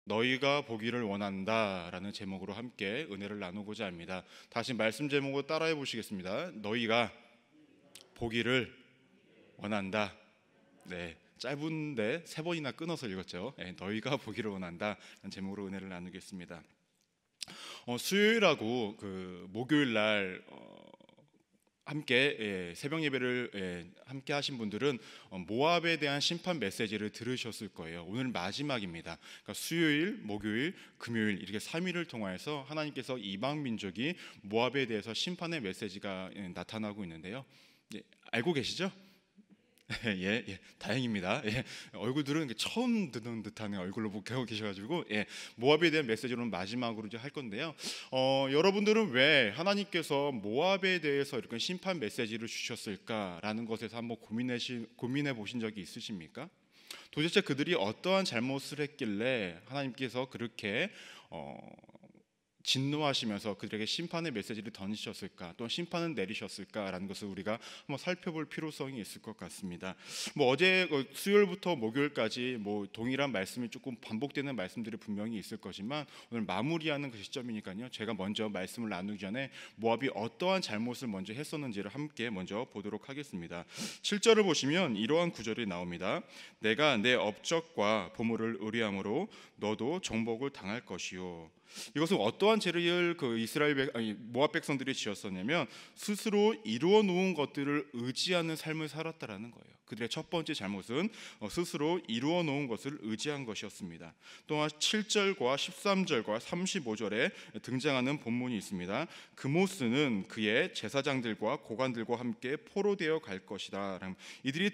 너희가 보기를 원한다라는 제목으로 함께 은혜를 나누고자 합니다. 다시 말씀 제목으로 따라해 보시겠습니다. 너희가 보기를 원한다. 네, 짧은데 세 번이나 끊어서 읽었죠. 네, 너희가 보기를 원한다라는 제목으로 은혜를 나누겠습니다. 수요일하고 목요일 날 함께 새벽 예배를 함께 하신 분들은 모압에 대한 심판 메시지를 들으셨을 거예요. 오늘 마지막입니다. 그러니까 수요일, 목요일, 금요일 이렇게 3일을 통해서 하나님께서 이방 민족이 모압에 대해서 심판의 메시지가 나타나고 있는데요. 알고 계시죠? 예, 다행입니다. 예, 얼굴들은 처음 듣는 듯한 얼굴로 보고 계셔가지고 모압에 대한 메시지로는 마지막으로 이제 할 건데요. 여러분들은 왜 하나님께서 모압에 대해서 이렇게 심판 메시지를 주셨을까라는 것에서 한번 고민해 보신 적이 있으십니까? 도대체 그들이 어떠한 잘못을 했길래 하나님께서 그렇게 진노하시면서 그들에게 심판의 메시지를 던지셨을까, 또 심판을 내리셨을까라는 것을 우리가 한번 살펴볼 필요성이 있을 것 같습니다. 어제 수요일부터 목요일까지 동일한 말씀이 조금 반복되는 말씀들이 분명히 있을 거지만 오늘 마무리하는 그 시점이니까요. 제가 먼저 말씀을 나누기 전에 모압이 어떠한 잘못을 먼저 했었는지를 함께 먼저 보도록 하겠습니다. 7절을 보시면 이러한 구절이 나옵니다. 내가 내 업적과 보물을 의뢰함으로 너도 정복을 당할 것이요. 이것은 어떠한 죄를 모압 백성들이 지었었냐면 스스로 이루어 놓은 것들을 의지하는 삶을 살았다라는 거예요. 그들의 첫 번째 잘못은 스스로 이루어 놓은 것을 의지한 것이었습니다. 또한 7절과 13절과 35절에 등장하는 본문이 있습니다. 그모스는 그의 제사장들과 고관들과 함께 포로되어 갈 것이다. 이들이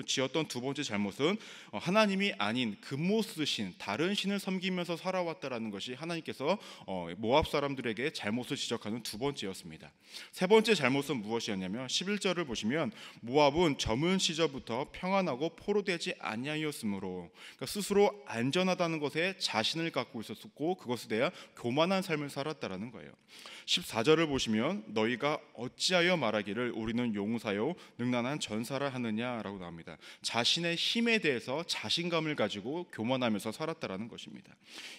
지었던 두 번째 잘못은 하나님이 아닌 금모스 신, 다른 신을 섬기면서 살아왔다라는 것이 하나님께서 모압 사람들에게 잘못을 지적하는 두 번째였습니다. 세 번째 잘못은 무엇이었냐면 11절을 보시면 모압은 저문 시절부터 평안하고 포로되지 아니하였으므로, 그러니까 스스로 안전하다는 것에 자신을 갖고 있었고 그것에 대한 교만한 삶을 살았다라는 거예요. 14절을 보시면 너희가 어찌하여 말하기를 우리는 용사요 능란한 전사라 하느냐라고 나옵니다. 자신의 힘에 대해서 자신감을 가지고 교만하면서 살았다라는 것입니다.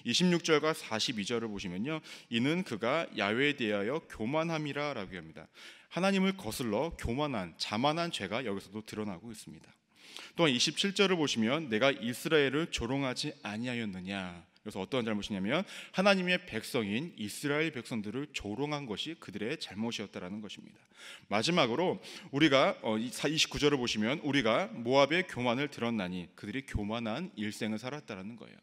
26절과 42절을 보시면요, 이는 그가 야훼에 대하여 교만함이라라고 합니다. 하나님을 거슬러 교만한 자만한 죄가 여기서도 드러나고 있습니다. 또한 27절을 보시면 내가 이스라엘을 조롱하지 아니하였느냐, 그래서 어떠한 잘못이냐면 하나님의 백성인 이스라엘 백성들을 조롱한 것이 그들의 잘못이었다라는 것입니다. 마지막으로 우리가 29절을 보시면 우리가 모압의 교만을 들었나니 그들이 교만한 일생을 살았다라는 거예요.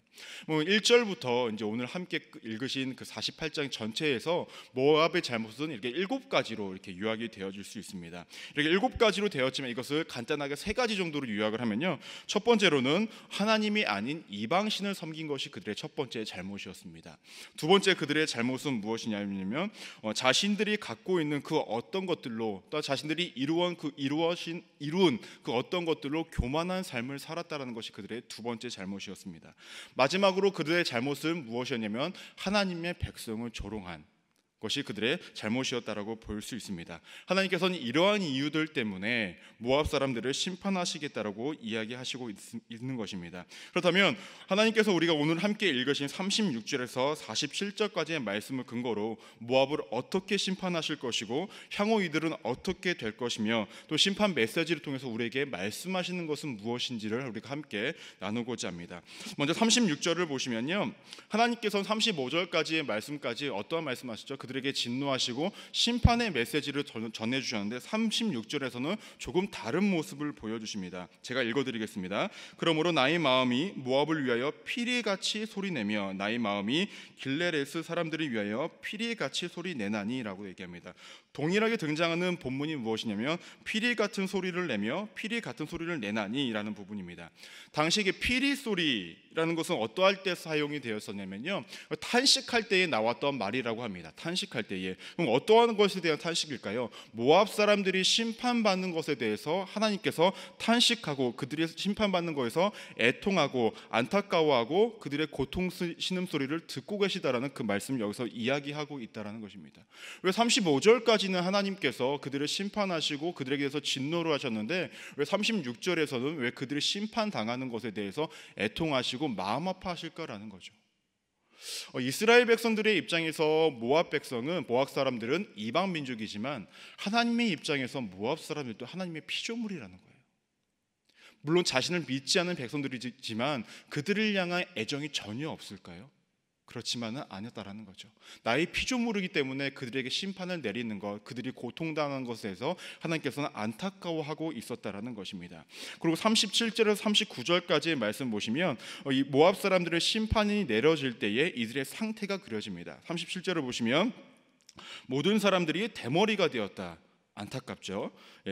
1절부터 이제 오늘 함께 읽으신 그 48장 전체에서 모압의 잘못은 이렇게 7가지로 이렇게 요약이 되어질 수 있습니다. 이렇게 7가지로 되었지만 이것을 간단하게 3가지 정도로 요약을 하면요, 첫 번째로는 하나님이 아닌 이방신을 섬긴 것이 그들의 첫 번째 잘못이었습니다. 두 번째 그들의 잘못은 무엇이냐면 자신들이 갖고 있는 그 어떤 것들로, 또 자신들이 이루은 그 어떤 것들로 교만한 삶을 살았다는 것이 그들의 두 번째 잘못이었습니다. 마지막으로 그들의 잘못은 무엇이었냐면 하나님의 백성을 조롱한 것이 그들의 잘못이었다라고 볼 수 있습니다. 하나님께서는 이러한 이유들 때문에 모압 사람들을 심판하시겠다라고 이야기하시고 있는 것입니다. 그렇다면 하나님께서 우리가 오늘 함께 읽으신 36절에서 47절까지의 말씀을 근거로 모압을 어떻게 심판하실 것이고 향후 이들은 어떻게 될 것이며 또 심판 메시지를 통해서 우리에게 말씀하시는 것은 무엇인지를 우리가 함께 나누고자 합니다. 먼저 36절을 보시면요, 하나님께서는 35절까지의 말씀까지 어떠한 말씀하시죠? 그들에게 진노하시고 심판의 메시지를 전해주셨는데 36절에서는 조금 다른 모습을 보여주십니다. 제가 읽어드리겠습니다. 그러므로 나의 마음이 모압을 위하여 피리같이 소리내며 나의 마음이 길레레스 사람들을 위하여 피리같이 소리내나니 라고 얘기합니다. 동일하게 등장하는 본문이 무엇이냐면 피리 같은 소리를 내며 피리 같은 소리를 내나니 라는 부분입니다. 당시에 피리 소리라는 것은 어떠할 때 사용이 되었었냐면요, 탄식할 때에 나왔던 말이라고 합니다. 탄식할 때에. 그럼 어떠한 것에 대한 탄식일까요? 모압 사람들이 심판받는 것에 대해서 하나님께서 탄식하고 그들이 심판받는 것에서 애통하고 안타까워하고 그들의 고통 신음소리를 듣고 계시다라는 그 말씀을 여기서 이야기하고 있다라는 것입니다. 왜 35절까지는 하나님께서 그들을 심판하시고 그들에게 대해서 진노를 하셨는데 왜 36절에서는 왜 그들이 심판당하는 것에 대해서 애통하시고 마음 아파하실까라는 거죠. 이스라엘 백성들의 입장에서 모압 사람들은 이방 민족이지만 하나님의 입장에서 모압 사람들도 하나님의 피조물이라는 거예요. 물론 자신을 믿지 않는 백성들이지만 그들을 향한 애정이 전혀 없을까요? 그렇지만은 아니었다라는 거죠. 나의 피조물이기 때문에 그들에게 심판을 내리는 것, 그들이 고통당한 것에서 하나님께서는 안타까워하고 있었다라는 것입니다. 그리고 37절에서 39절까지의 말씀 보시면 이 모압 사람들의 심판이 내려질 때에 이들의 상태가 그려집니다. 37절을 보시면 모든 사람들이 대머리가 되었다. 안타깝죠.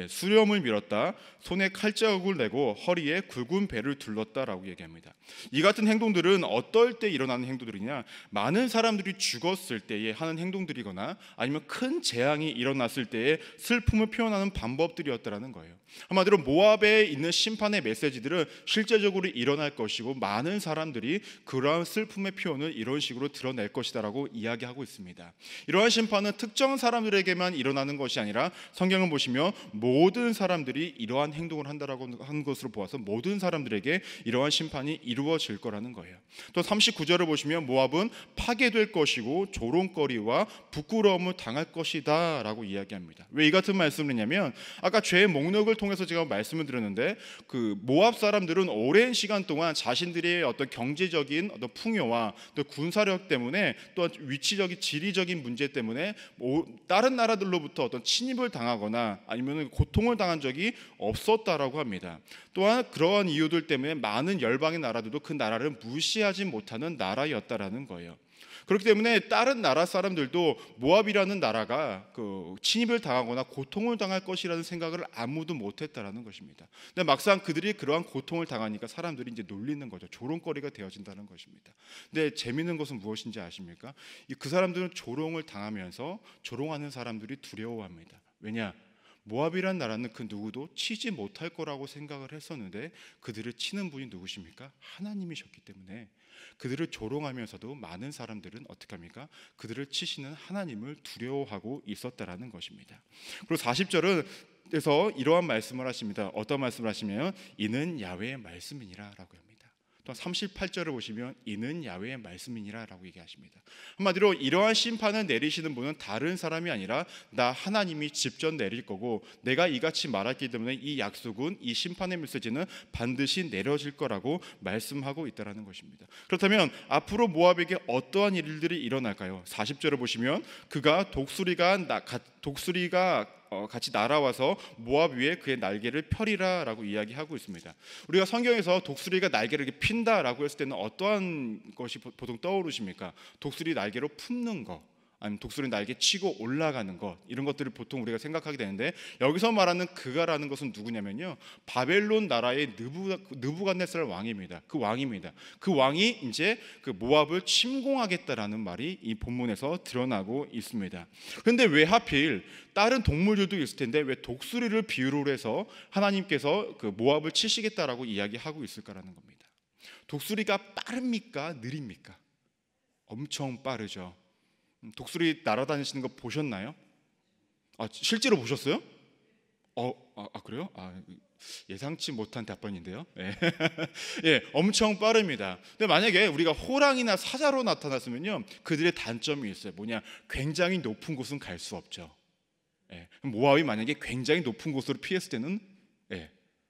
수염을 밀었다. 손에 칼자국을 내고 허리에 굵은 배를 둘렀다라고 얘기합니다. 이 같은 행동들은 어떨 때 일어나는 행동들이냐? 많은 사람들이 죽었을 때에 하는 행동들이거나 아니면 큰 재앙이 일어났을 때에 슬픔을 표현하는 방법들이었다라는 거예요. 한마디로 모압에 있는 심판의 메시지들은 실제적으로 일어날 것이고 많은 사람들이 그러한 슬픔의 표현을 이런 식으로 드러낼 것이다라고 이야기하고 있습니다. 이러한 심판은 특정 사람들에게만 일어나는 것이 아니라 성경을 보시면 모든 사람들이 이러한 행동을 한다라고 한 것으로 보아서 모든 사람들에게 이러한 심판이 이루어질 거라는 거예요. 또 39절을 보시면 모압은 파괴될 것이고 조롱거리와 부끄러움을 당할 것이다 라고 이야기합니다. 왜 이 같은 말씀을 했냐면 아까 죄의 목록을 통해서 제가 말씀을 드렸는데 그 모압 사람들은 오랜 시간 동안 자신들의 어떤 경제적인 어떤 풍요와 또 군사력 때문에 또 위치적인 지리적인 문제 때문에 다른 나라들로부터 어떤 침입을 당하거나 아니면 고통을 당한 적이 없었다라고 합니다. 또한 그러한 이유들 때문에 많은 열방의 나라들도 그 나라를 무시하지 못하는 나라였다라는 거예요. 그렇기 때문에 다른 나라 사람들도 모압이라는 나라가 그 침입을 당하거나 고통을 당할 것이라는 생각을 아무도 못했다라는 것입니다. 근데 막상 그들이 그러한 고통을 당하니까 사람들이 이제 놀리는 거죠. 조롱거리가 되어진다는 것입니다. 근데 재미있는 것은 무엇인지 아십니까? 그 사람들은 조롱을 당하면서 조롱하는 사람들이 두려워합니다. 왜냐? 모압이란 나라는 그 누구도 치지 못할 거라고 생각을 했었는데 그들을 치는 분이 누구십니까? 하나님이셨기 때문에 그들을 조롱하면서도 많은 사람들은 어떻게 합니까? 그들을 치시는 하나님을 두려워하고 있었다라는 것입니다. 그리고 40절은 그래서 이러한 말씀을 하십니다. 어떤 말씀을 하시면 이는 야훼의 말씀이니라 라고 합니다. 또 38절을 보시면 이는 야훼의 말씀이니라 라고 얘기하십니다. 한마디로 이러한 심판을 내리시는 분은 다른 사람이 아니라 나 하나님이 직접 내릴 거고 내가 이같이 말했기 때문에 이 약속은 이 심판의 메시지는 반드시 내려질 거라고 말씀하고 있다는 것입니다. 그렇다면 앞으로 모압에게 어떠한 일들이 일어날까요? 40절을 보시면 그가 독수리가 같이 날아와서 모압 위에 그의 날개를 펴리라 라고 이야기하고 있습니다. 우리가 성경에서 독수리가 날개를 이렇게 핀다라고 했을 때는 어떠한 것이 보통 떠오르십니까? 독수리 날개로 품는 거, 아니면 독수리 날개 치고 올라가는 것, 이런 것들을 보통 우리가 생각하게 되는데 여기서 말하는 그가라는 것은 누구냐면요, 바벨론 나라의 느부갓네살 왕입니다. 그 왕입니다. 그 왕이 이제 그 모압을 침공하겠다라는 말이 이 본문에서 드러나고 있습니다. 그런데 왜 하필 다른 동물들도 있을 텐데 왜 독수리를 비유로 해서 하나님께서 그 모압을 치시겠다라고 이야기하고 있을까라는 겁니다. 독수리가 빠릅니까? 느립니까? 엄청 빠르죠. 독수리 날아다니시는 거 보셨나요? 실제로 보셨어요? 그래요? 예상치 못한 답변인데요. 예, 엄청 빠릅니다. 근데 만약에 우리가 호랑이나 사자로 나타났으면요, 그들의 단점이 있어요. 뭐냐? 굉장히 높은 곳은 갈 수 없죠. 모압이 만약에 굉장히 높은 곳으로 피했을 때는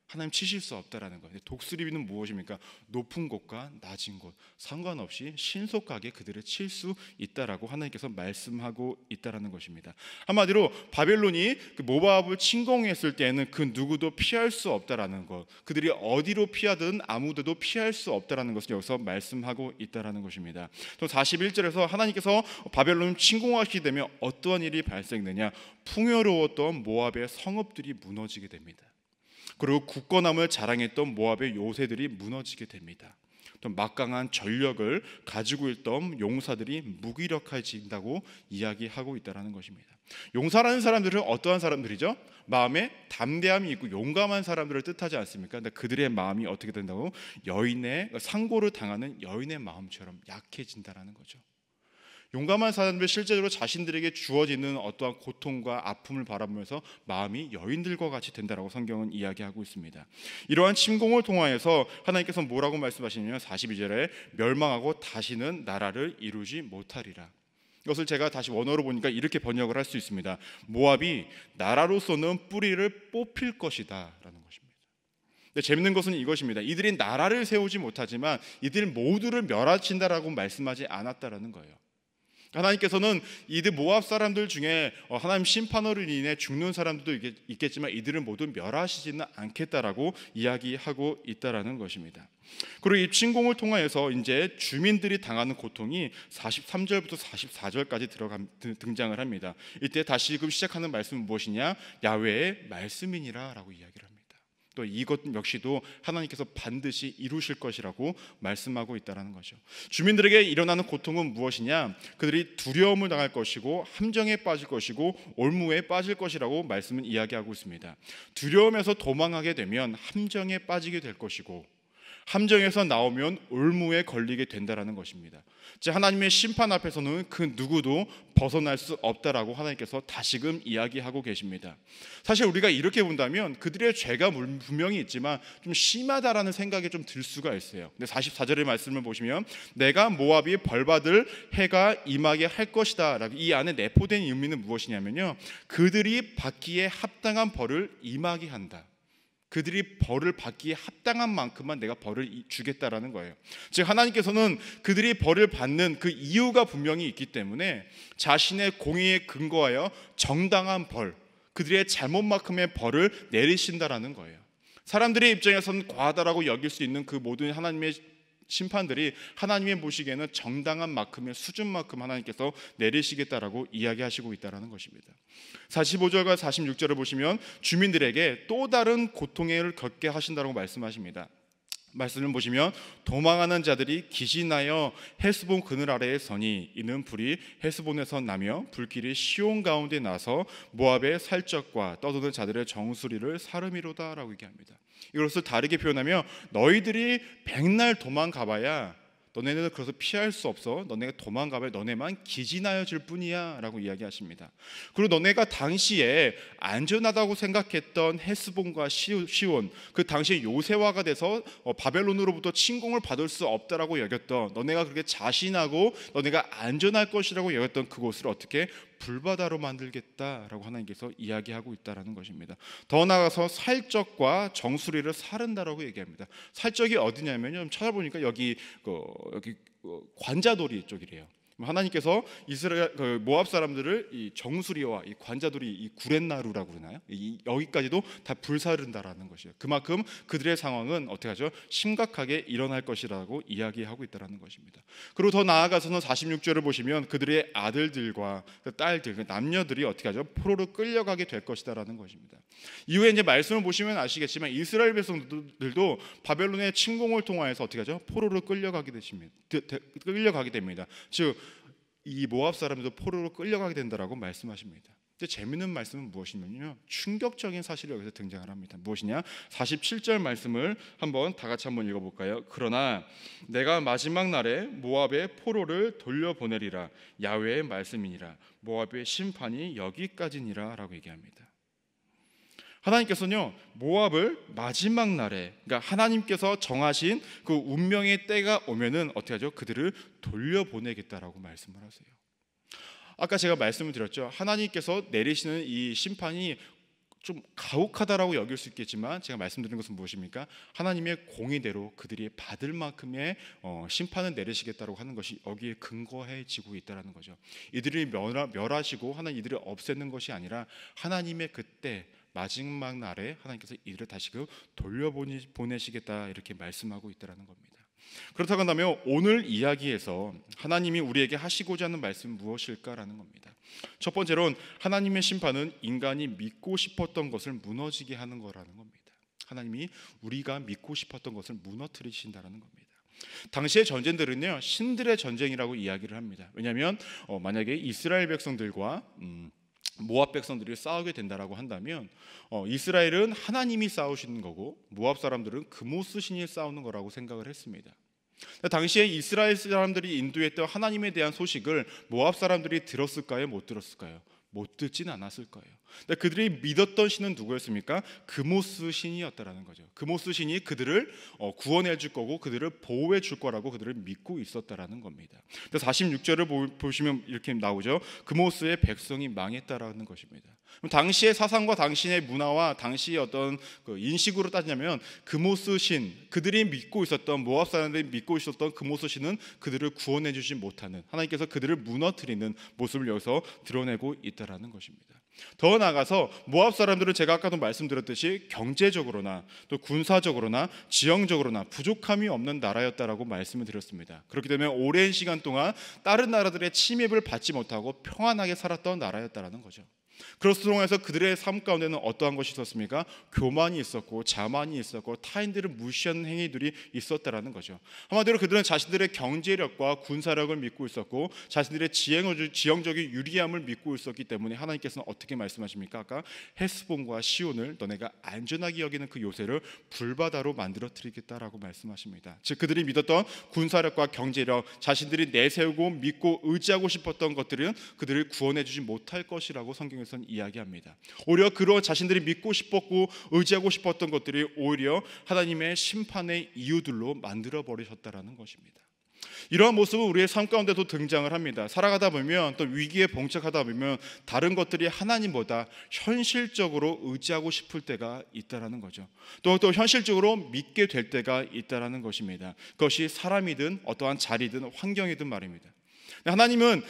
하나님 치실 수 없다라는 거예요. 독수리는 무엇입니까? 높은 곳과 낮은 곳 상관없이 신속하게 그들을 칠 수 있다라고 하나님께서 말씀하고 있다라는 것입니다. 한마디로 바벨론이 그 모압을 침공했을 때에는 그 누구도 피할 수 없다라는 것, 그들이 어디로 피하든 아무데도 피할 수 없다라는 것을 여기서 말씀하고 있다라는 것입니다. 또 41절에서 하나님께서 바벨론을 침공하시게 되면 어떠한 일이 발생되냐? 풍요로웠던 모압의 성읍들이 무너지게 됩니다. 그리고 굳건함을 자랑했던 모압의 요새들이 무너지게 됩니다. 또 막강한 전력을 가지고 있던 용사들이 무기력해진다고 이야기하고 있다는 것입니다. 용사라는 사람들은 어떠한 사람들이죠? 마음에 담대함이 있고 용감한 사람들을 뜻하지 않습니까? 근데 그들의 마음이 어떻게 된다고? 여인의 상고를 당하는 여인의 마음처럼 약해진다는 거죠. 용감한 사람들 실제로 자신들에게 주어지는 어떠한 고통과 아픔을 바라보면서 마음이 여인들과 같이 된다라고 성경은 이야기하고 있습니다. 이러한 침공을 통하여서 하나님께서 뭐라고 말씀하시냐면 42절에 멸망하고 다시는 나라를 이루지 못하리라. 이것을 제가 다시 원어로 보니까 이렇게 번역을 할 수 있습니다. 모압이 나라로서는 뿌리를 뽑힐 것이다 라는 것입니다. 근데 재밌는 것은 이것입니다. 이들이 나라를 세우지 못하지만 이들 모두를 멸하신다라고 말씀하지 않았다라는 거예요. 하나님께서는 이들 모압 사람들 중에 하나님 심판으로 인해 죽는 사람들도 있겠지만 이들은 모두 멸하시지는 않겠다라고 이야기하고 있다라는 것입니다. 그리고 이 침공을 통하여서 이제 주민들이 당하는 고통이 43절부터 44절까지 등장을 합니다. 이때 다시금 시작하는 말씀은 무엇이냐? 야훼의 말씀이니라라고 이야기를 합니다. 또 이것 역시도 하나님께서 반드시 이루실 것이라고 말씀하고 있다는 거죠. 주민들에게 일어나는 고통은 무엇이냐? 그들이 두려움을 당할 것이고 함정에 빠질 것이고 올무에 빠질 것이라고 말씀은 이야기하고 있습니다. 두려움에서 도망하게 되면 함정에 빠지게 될 것이고 함정에서 나오면 올무에 걸리게 된다라는 것입니다. 즉 하나님의 심판 앞에서는 그 누구도 벗어날 수 없다라고 하나님께서 다시금 이야기하고 계십니다. 사실 우리가 이렇게 본다면 그들의 죄가 분명히 있지만 좀 심하다라는 생각이 좀 들 수가 있어요. 근데 44절의 말씀을 보시면 내가 모압이 벌받을 해가 임하게 할 것이다 라고 이 안에 내포된 의미는 무엇이냐면요, 그들이 받기에 합당한 벌을 임하게 한다. 그들이 벌을 받기에 합당한 만큼만 내가 벌을 주겠다라는 거예요. 즉 하나님께서는 그들이 벌을 받는 그 이유가 분명히 있기 때문에 자신의 공의에 근거하여 정당한 벌, 그들의 잘못만큼의 벌을 내리신다라는 거예요. 사람들의 입장에서는 과하다라고 여길 수 있는 그 모든 하나님의 심판들이 하나님의 보시기에는 정당한 만큼의 수준만큼 하나님께서 내리시겠다라고 이야기하시고 있다는 것입니다. 45절과 46절을 보시면 주민들에게 또 다른 고통을 겪게 하신다고 말씀하십니다. 말씀을 보시면 도망하는 자들이 기진하여 헤스본 그늘 아래에 서니 이는 불이 헤스본에서 나며 불길이 시온 가운데 나서 모압의 살적과 떠도는 자들의 정수리를 사르미로다 라고 얘기합니다. 이것을 다르게 표현하며 너희들이 백날 도망가봐야 너네는 그래서 피할 수 없어. 너네가 도망가봐야 너네만 기진하여질 뿐이야 라고 이야기하십니다. 그리고 너네가 당시에 안전하다고 생각했던 헤스본과 시온, 그 당시에 요새화가 돼서 바벨론으로부터 침공을 받을 수 없다라고 여겼던, 너네가 그렇게 자신하고 너네가 안전할 것이라고 여겼던 그곳을 어떻게 불바다로 만들겠다라고 하나님께서 이야기하고 있다라는 것입니다. 더 나아가서 살적과 정수리를 사른다라고 얘기합니다. 살적이 어디냐면요, 찾아보니까 여기 관자돌이 쪽이래요. 하나님께서 이스라엘 모압 사람들을 이 정수리와 이 관자돌이 이 구렛나루라고 그러나요? 여기까지도 다 불사른다라는 것이에요. 그만큼 그들의 상황은 어떻게 하죠? 심각하게 일어날 것이라고 이야기하고 있다라는 것입니다. 그리고 더 나아가서는 46절을 보시면 그들의 아들들과 딸들, 남녀들이 어떻게 하죠? 포로로 끌려가게 될 것이다라는 것입니다. 이후에 이제 말씀을 보시면 아시겠지만 이스라엘 백성들도 바벨론의 침공을 통하여서 어떻게 하죠? 포로로 끌려가게 됩니다. 즉 이 모압 사람들도 포로로 끌려가게 된다라고 말씀하십니다. 근데 재미있는 말씀은 무엇이냐면요, 충격적인 사실이 여기서 등장을 합니다. 무엇이냐? 47절 말씀을 다 같이 한번 읽어볼까요? 그러나 내가 마지막 날에 모압의 포로를 돌려보내리라. 야훼의 말씀이니라. 모압의 심판이 여기까지니라 라고 얘기합니다. 하나님께서는요, 모압을 마지막 날에, 그러니까 하나님께서 정하신 그 운명의 때가 오면은 어떻게 하죠? 그들을 돌려보내겠다라고 말씀을 하세요. 아까 제가 말씀을 드렸죠. 하나님께서 내리시는 이 심판이 좀 가혹하다라고 여길 수 있겠지만 제가 말씀드린 것은 무엇입니까? 하나님의 공의대로 그들이 받을 만큼의 심판을 내리시겠다고 하는 것이 여기에 근거해지고 있다는 거죠. 이들을 멸하시고 하나님 이들을 없애는 것이 아니라 하나님의 그때 마지막 날에 하나님께서 이들을 다시금 돌려보내시겠다 이렇게 말씀하고 있다는 겁니다. 그렇다고 한다면 오늘 이야기에서 하나님이 우리에게 하시고자 하는 말씀은 무엇일까라는 겁니다. 첫 번째로는 하나님의 심판은 인간이 믿고 싶었던 것을 무너지게 하는 거라는 겁니다. 하나님이 우리가 믿고 싶었던 것을 무너뜨리신다는 겁니다. 당시의 전쟁들은요, 신들의 전쟁이라고 이야기를 합니다. 왜냐하면 만약에 이스라엘 백성들과 모압 백성들이 싸우게 된다라고 한다면 이스라엘은 하나님이 싸우시는 거고 모압 사람들은 그모스 신이 싸우는 거라고 생각을 했습니다. 당시에 이스라엘 사람들이 인도했던 하나님에 대한 소식을 모압 사람들이 들었을까요? 못 들었을까요? 못 듣진 않았을 거예요. 근데 그들이 믿었던 신은 누구였습니까? 그모스 신이었다라는 거죠. 그모스 신이 그들을 구원해 줄 거고 그들을 보호해 줄 거라고 그들을 믿고 있었다라는 겁니다. 46절을 보시면 이렇게 나오죠. 그모스의 백성이 망했다라는 것입니다. 그럼 당시의 사상과 당신의 문화와 당시의 어떤 그 인식으로 따지자면 그모스 신, 그들이 믿고 있었던 모압 사람들이 믿고 있었던 그모스 신은 그들을 구원해 주지 못하는, 하나님께서 그들을 무너뜨리는 모습을 여기서 드러내고 있다라는 것입니다. 더 나아가서 모압 사람들은 제가 아까도 말씀드렸듯이 경제적으로나 또 군사적으로나 지형적으로나 부족함이 없는 나라였다라고 말씀을 드렸습니다. 그렇기 때문에 오랜 시간 동안 다른 나라들의 침입을 받지 못하고 평안하게 살았던 나라였다라는 거죠. 그렇습니다. 그들의 삶 가운데는 어떠한 것이 있었습니까? 교만이 있었고 자만이 있었고 타인들을 무시하는 행위들이 있었다라는 거죠. 한마디로 그들은 자신들의 경제력과 군사력을 믿고 있었고 자신들의 지형적인 유리함을 믿고 있었기 때문에 하나님께서는 어떻게 말씀하십니까? 아까 헤스본과 시온을 너네가 안전하게 여기는 그 요새를 불바다로 만들어 드리겠다라고 말씀하십니다. 즉 그들이 믿었던 군사력과 경제력, 자신들이 내세우고 믿고 의지하고 싶었던 것들은 그들을 구원해 주지 못할 것이라고 성경에서 이야기합니다. 오히려 그런 자신들이 믿고 싶었고 의지하고 싶었던 것들이 오히려 하나님의 심판의 이유들로 만들어 버리셨다라는 것입니다. 이러한 모습은 우리의 삶 가운데도 등장을 합니다. 살아가다 보면 또 위기에 봉착하다 보면 다른 것들이 하나님보다 현실적으로 의지하고 싶을 때가 있다라는 거죠. 또 현실적으로 믿게 될 때가 있다라는 것입니다. 그것이 사람이든 어떠한 자리든 환경이든 말입니다. 하나님은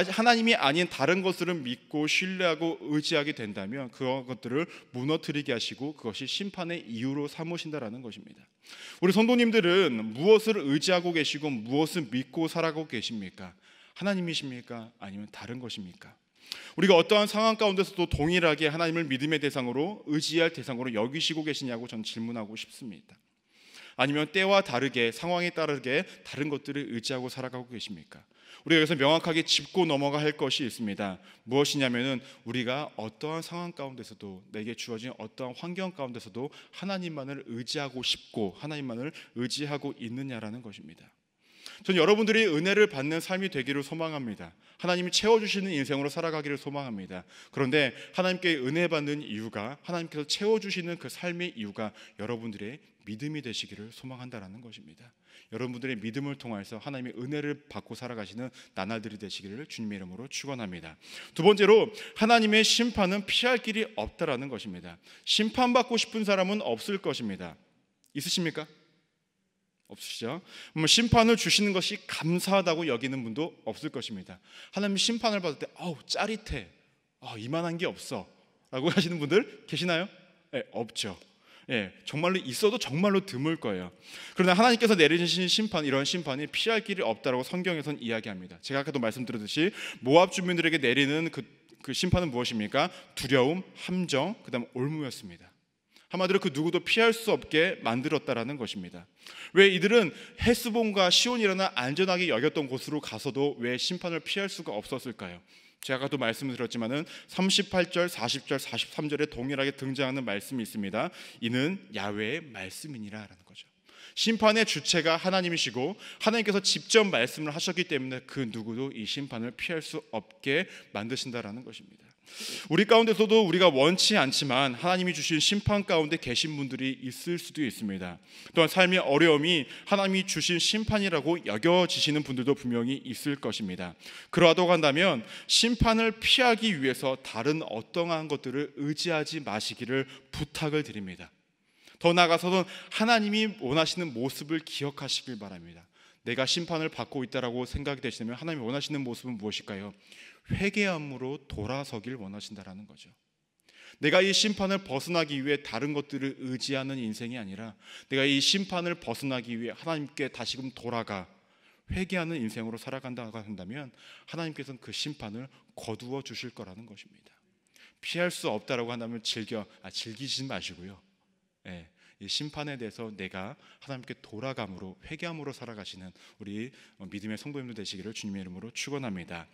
하나님이 아닌 다른 것들을 믿고 신뢰하고 의지하게 된다면 그런 것들을 무너뜨리게 하시고 그것이 심판의 이유로 삼으신다라는 것입니다. 우리 성도님들은 무엇을 의지하고 계시고 무엇을 믿고 살아가고 계십니까? 하나님이십니까? 아니면 다른 것입니까? 우리가 어떠한 상황 가운데서도 동일하게 하나님을 믿음의 대상으로 의지할 대상으로 여기시고 계시냐고 저는 질문하고 싶습니다. 아니면 때와 다르게 상황에 따르게 다른 것들을 의지하고 살아가고 계십니까? 우리가 여기서 명확하게 짚고 넘어가 할 것이 있습니다. 무엇이냐면은 우리가 어떠한 상황 가운데서도 내게 주어진 어떠한 환경 가운데서도 하나님만을 의지하고 싶고 하나님만을 의지하고 있느냐라는 것입니다. 저는 여러분들이 은혜를 받는 삶이 되기를 소망합니다. 하나님이 채워주시는 인생으로 살아가기를 소망합니다. 그런데 하나님께 은혜 받는 이유가 하나님께서 채워주시는 그 삶의 이유가 여러분들의 믿음이 되시기를 소망한다라는 것입니다. 여러분들의 믿음을 통해서 하나님의 은혜를 받고 살아가시는 나날들이 되시기를 주님의 이름으로 축원합니다. 두 번째로 하나님의 심판은 피할 길이 없다라는 것입니다. 심판받고 싶은 사람은 없을 것입니다. 있으십니까? 없으시죠? 심판을 주시는 것이 감사하다고 여기는 분도 없을 것입니다. 하나님 심판을 받을 때 짜릿해, 이만한 게 없어 라고 하시는 분들 계시나요? 네, 없죠. 정말로 있어도 정말로 드물 거예요. 그러나 하나님께서 내리신 심판, 이런 심판이 피할 길이 없다라고 성경에서는 이야기합니다. 제가 아까도 말씀드렸듯이 모압 주민들에게 내리는 그 심판은 무엇입니까? 두려움, 함정, 그다음 올무였습니다. 한마디로 그 누구도 피할 수 없게 만들었다라는 것입니다. 왜 이들은 헤스본과 시온이라는 안전하게 여겼던 곳으로 가서도 왜 심판을 피할 수가 없었을까요? 제가 아까도 말씀을 드렸지만은 38절, 40절, 43절에 동일하게 등장하는 말씀이 있습니다. 이는 야훼의 말씀이니라라는 거죠. 심판의 주체가 하나님이시고 하나님께서 직접 말씀을 하셨기 때문에 그 누구도 이 심판을 피할 수 없게 만드신다라는 것입니다. 우리 가운데서도 우리가 원치 않지만 하나님이 주신 심판 가운데 계신 분들이 있을 수도 있습니다. 또한 삶의 어려움이 하나님이 주신 심판이라고 여겨지시는 분들도 분명히 있을 것입니다. 그러하다고 한다면 심판을 피하기 위해서 다른 어떠한 것들을 의지하지 마시기를 부탁을 드립니다. 더 나아가서는 하나님이 원하시는 모습을 기억하시길 바랍니다. 내가 심판을 받고 있다라고 생각이 되시면 하나님이 원하시는 모습은 무엇일까요? 회개함으로 돌아서길 원하신다라는 거죠. 내가 이 심판을 벗어나기 위해 다른 것들을 의지하는 인생이 아니라 내가 이 심판을 벗어나기 위해 하나님께 다시금 돌아가 회개하는 인생으로 살아간다고 한다면 하나님께서는 그 심판을 거두어 주실 거라는 것입니다. 피할 수 없다라고 한다면 즐기지 마시고요. 이 심판에 대해서 내가 하나님께 돌아감으로 회개함으로 살아가시는 우리 믿음의 성도님들 되시기를 주님의 이름으로 축원합니다.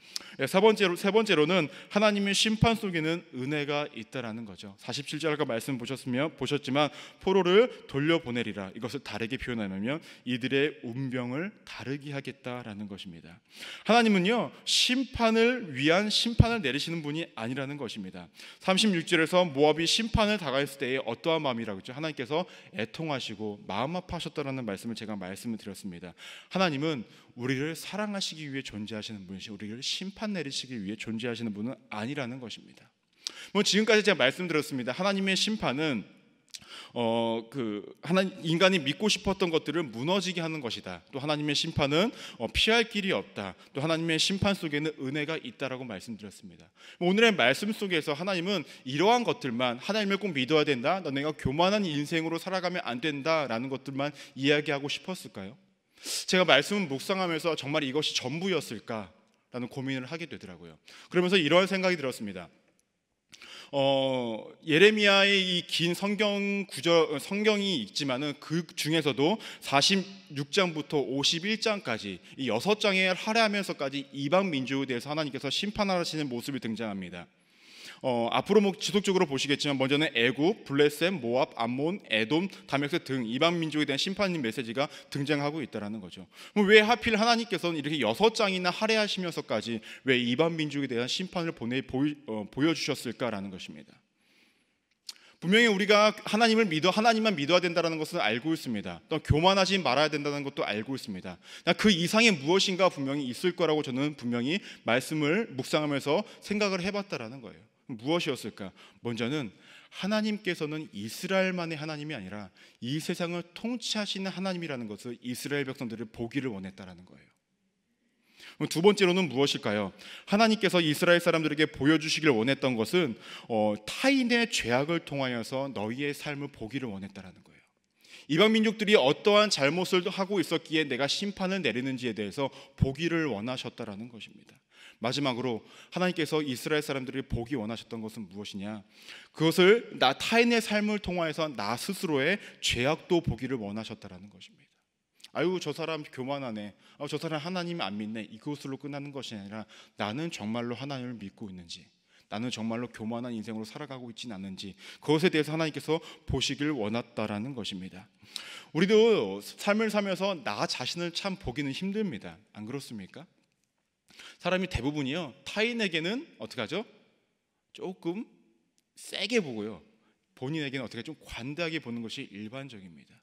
세 번째로는 하나님의 심판 속에는 은혜가 있다라는 거죠. 47절 아까 말씀 보셨지만 포로를 돌려보내리라. 이것을 다르게 표현하면 이들의 운명을 다르게 하겠다라는 것입니다. 하나님은요, 심판을 위한 심판을 내리시는 분이 아니라는 것입니다. 36절에서 모압이 심판을 당했을 때에 어떠한 마음이라고 했죠? 하나님께서 애통하시고 마음 아파하셨다라는 말씀을 제가 말씀을 드렸습니다. 하나님은 우리를 사랑하시기 위해 존재하시는 분이시고 우리를 심판 내리시기 위해 존재하시는 분은 아니라는 것입니다. 지금까지 제가 말씀드렸습니다. 하나님의 심판은 인간이 믿고 싶었던 것들을 무너지게 하는 것이다. 또 하나님의 심판은 피할 길이 없다. 또 하나님의 심판 속에는 은혜가 있다라고 말씀드렸습니다. 오늘의 말씀 속에서 하나님은 이러한 것들만, 하나님을 꼭 믿어야 된다, 너네가 교만한 인생으로 살아가면 안 된다라는 것들만 이야기하고 싶었을까요? 제가 말씀을 묵상하면서 정말 이것이 전부였을까라는 고민을 하게 되더라고요. 그러면서 이러한 생각이 들었습니다. 예레미야의 이 긴 성경이 있지만은 그 중에서도 46장부터 51장까지 이 6장에 할애하면서까지 이방 민족에 대해서 하나님께서 심판하시는 모습이 등장합니다. 앞으로 지속적으로 보시겠지만 먼저는 애굽, 블레셋, 모압, 암몬, 에돔, 다메섹 등 이방 민족에 대한 심판의 메시지가 등장하고 있다라는 거죠. 왜 하필 하나님께서는 이렇게 6장이나 할애하시면서까지 왜 이방 민족에 대한 심판을 보여주셨을까라는 것입니다. 분명히 우리가 하나님만 믿어야 된다는 것은 알고 있습니다. 또 교만하지 말아야 된다는 것도 알고 있습니다. 그 이상의 무엇인가 분명히 있을 거라고 저는 분명히 말씀을 묵상하면서 생각을 해봤다라는 거예요. 무엇이었을까? 먼저는 하나님께서는 이스라엘만의 하나님이 아니라 이 세상을 통치하시는 하나님이라는 것을 이스라엘 백성들을 보기를 원했다라는 거예요. 두 번째로는 무엇일까요? 하나님께서 이스라엘 사람들에게 보여주시길 원했던 것은 타인의 죄악을 통하여서 너희의 삶을 보기를 원했다라는 거예요. 이방 민족들이 어떠한 잘못을 하고 있었기에 내가 심판을 내리는지에 대해서 보기를 원하셨다라는 것입니다. 마지막으로 하나님께서 이스라엘 사람들이 보기 원하셨던 것은 무엇이냐? 그것을 타인의 삶을 통하여서 나 스스로의 죄악도 보기를 원하셨다라는 것입니다. 아유, 저 사람 교만하네, 저 사람 하나님 안 믿네, 이것으로 끝나는 것이 아니라 나는 정말로 하나님을 믿고 있는지, 나는 정말로 교만한 인생으로 살아가고 있지는 않는지, 그것에 대해서 하나님께서 보시길 원했다라는 것입니다. 우리도 삶을 살면서 나 자신을 참 보기는 힘듭니다. 안 그렇습니까? 사람이 대부분이요, 타인에게는 어떻게 하죠? 조금 세게 보고요, 본인에게는 어떻게 좀 관대하게 보는 것이 일반적입니다.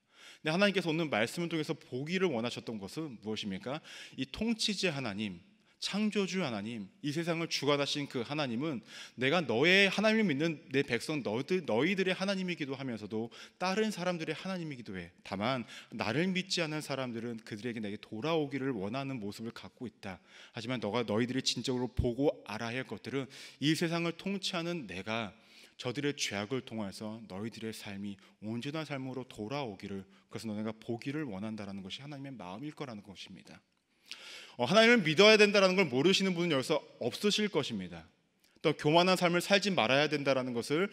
근데 하나님께서 오늘 말씀을 통해서 보기를 원하셨던 것은 무엇입니까? 이 통치자 하나님, 창조주 하나님, 이 세상을 주관하신 그 하나님은 내가 너의 하나님을 믿는 내 백성 너희들의 하나님이기도 하면서도 다른 사람들의 하나님이기도 해. 다만 나를 믿지 않는 사람들은 그들에게 내게 돌아오기를 원하는 모습을 갖고 있다. 하지만 너희들이 진정으로 보고 알아야 할 것들은 이 세상을 통치하는 내가 저들의 죄악을 통해서 너희들의 삶이 온전한 삶으로 돌아오기를, 그래서 너네가 보기를 원한다라는 것이 하나님의 마음일 거라는 것입니다. 하나님을 믿어야 된다는 걸 모르시는 분은 여기서 없으실 것입니다. 또 교만한 삶을 살지 말아야 된다는 것을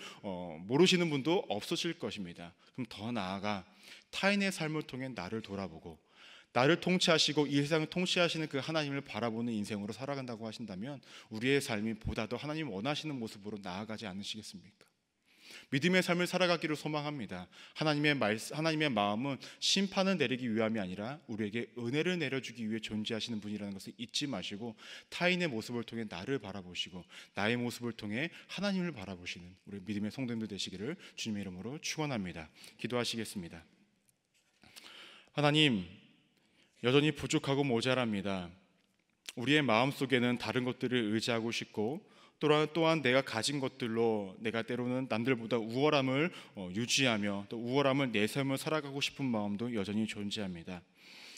모르시는 분도 없으실 것입니다. 그럼 더 나아가 타인의 삶을 통해 나를 돌아보고 나를 통치하시고 이 세상을 통치하시는 그 하나님을 바라보는 인생으로 살아간다고 하신다면 우리의 삶이 보다 더 하나님 원하시는 모습으로 나아가지 않으시겠습니까? 믿음의 삶을 살아가기를 소망합니다. 하나님의 마음은 심판을 내리기 위함이 아니라 우리에게 은혜를 내려주기 위해 존재하시는 분이라는 것을 잊지 마시고 타인의 모습을 통해 나를 바라보시고 나의 모습을 통해 하나님을 바라보시는 우리 믿음의 성도님들 되시기를 주님의 이름으로 축원합니다. 기도하시겠습니다. 하나님, 여전히 부족하고 모자랍니다. 우리의 마음속에는 다른 것들을 의지하고 싶고 또한 내가 가진 것들로 내가 때로는 남들보다 우월함을 유지하며 또 우월함을 내세우며 살아가고 싶은 마음도 여전히 존재합니다.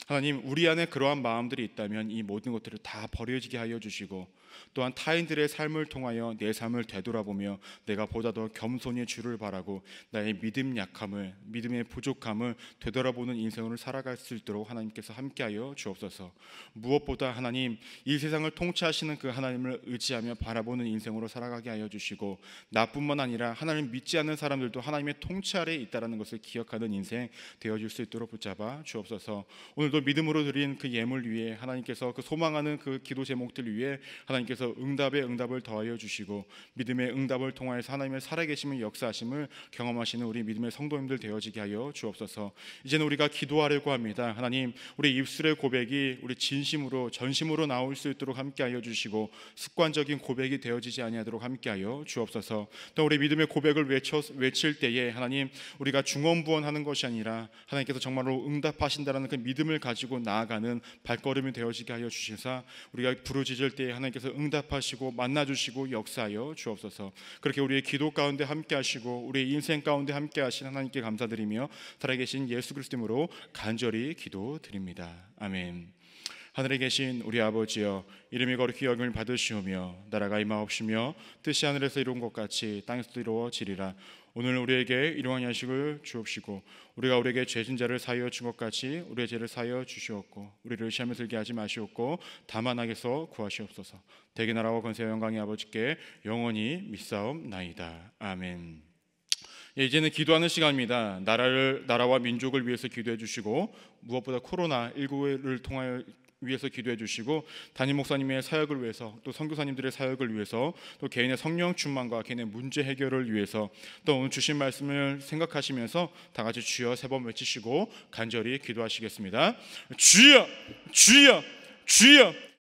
하나님, 우리 안에 그러한 마음들이 있다면 이 모든 것들을 다 버려지게 하여 주시고, 또한 타인들의 삶을 통하여 내 삶을 되돌아보며 내가 보다 더 겸손히 주를 바라고 나의 믿음의 부족함을 되돌아보는 인생을 살아갈 수 있도록 하나님께서 함께하여 주옵소서. 무엇보다 하나님, 이 세상을 통치하시는 그 하나님을 의지하며 바라보는 인생으로 살아가게 하여 주시고, 나뿐만 아니라 하나님 믿지 않는 사람들도 하나님의 통치 아래에 있다는 것을 기억하는 인생 되어줄 수 있도록 붙잡아 주옵소서. 오늘도 믿음으로 드린 그 예물 위에 하나님께서 그 소망하는 그 기도 제목들 위에 하나님께서 응답을 더하여 주시고, 믿음의 응답을 통하여서 하나님의 살아계심을 역사하심을 경험하시는 우리 믿음의 성도님들 되어지게 하여 주옵소서. 이제는 우리가 기도하려고 합니다. 하나님, 우리 입술의 고백이 우리 진심으로 전심으로 나올 수 있도록 함께하여 주시고, 습관적인 고백이 되어지지 아니하도록 함께하여 주옵소서. 또 우리 믿음의 고백을 외칠 때에 하나님, 우리가 중언부언하는 것이 아니라 하나님께서 정말로 응답하신다라는 그 믿음을 가지고 나아가는 발걸음이 되어지게 하여 주시사, 우리가 부르짖을 때에 하나님께서 응답하시고 만나주시고 역사하여 주옵소서. 그렇게 우리의 기도 가운데 함께하시고 우리의 인생 가운데 함께하신 하나님께 감사드리며 살아계신 예수 그리스도로 간절히 기도드립니다. 아멘. 하늘에 계신 우리 아버지여, 이름이 거룩히 여김을 받으시오며 나라가 임하옵시며 뜻이 하늘에서 이룬 것 같이 땅에서도 이루어지리라. 오늘 우리에게 일용할 양식을 주옵시고, 우리가 우리에게 죄진 자를 사하여 준 것 같이 우리의 죄를 사하여 주시옵고, 우리를 시험에 들게 하지 마시옵고 다만 악에서 구하시옵소서. 대개 나라와 권세와 영광이 아버지께 영원히 믿사옵나이다. 아멘. 이제는 기도하는 시간입니다. 나라와 민족을 위해서 기도해 주시고, 무엇보다 코로나19를 통하여 위해서 기도해 주시고, 담임 목사님의 사역을 위해서, 또 선교사님들의 사역을 위해서, 또 개인의 성령 충만과 개인의 문제 해결을 위해서, 또 오늘 주신 말씀을 생각하시면서 다 같이 주여 3번 외치시고 간절히 기도하시겠습니다. 주여, 주여, 주여.